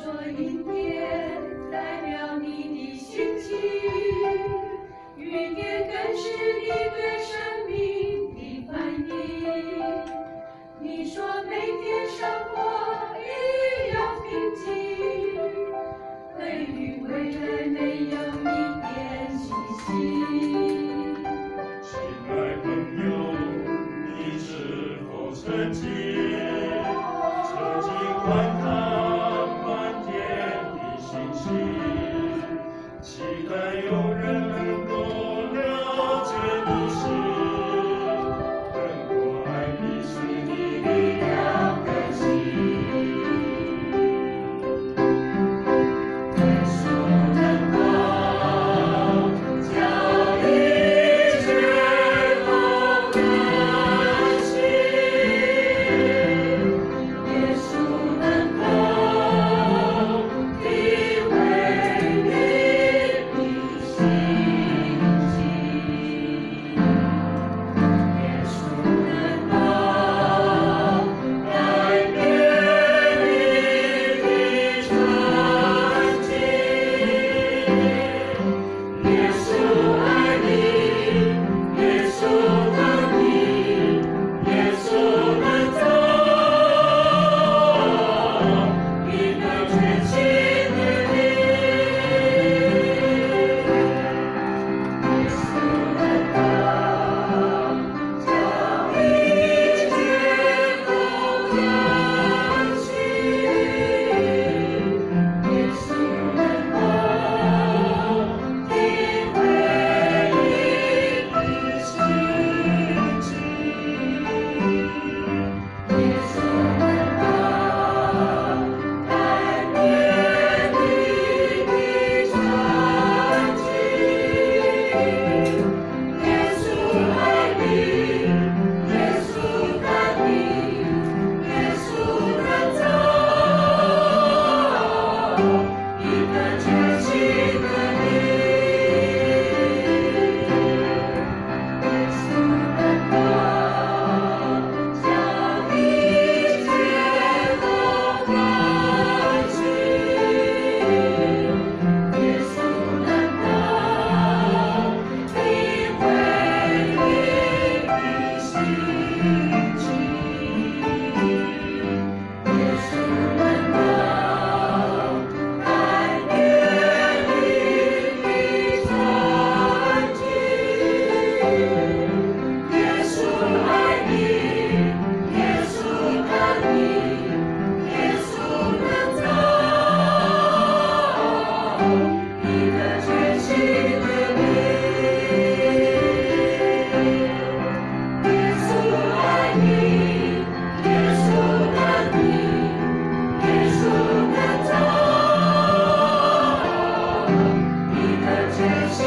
说阴天代表你的心情，雨点更是你对生命的反应。你说每天生活一样平静，对于未来没有一点信心。亲爱朋友，你是否曾经观看满天的星星，期待有人能够了解你心，能够爱你是你力量的心。耶稣的光叫一切都更新，耶稣的光体会你的心情，耶稣的光改变你的纯净，耶稣爱你，耶稣疼你，耶稣能造一个全新的你。耶稣的光叫一切都更新，耶稣的光体会你的心情，耶稣的光改变你的纯净，耶稣爱你，耶稣疼你，耶稣能造一个全新的你。耶稣的光叫一切都更新，耶稣的光体会你的心情，耶稣的光改变你的纯净，耶稣爱你，耶稣疼你，耶稣能造一个全新的你。耶稣爱你，耶稣疼你，耶稣能造一个全新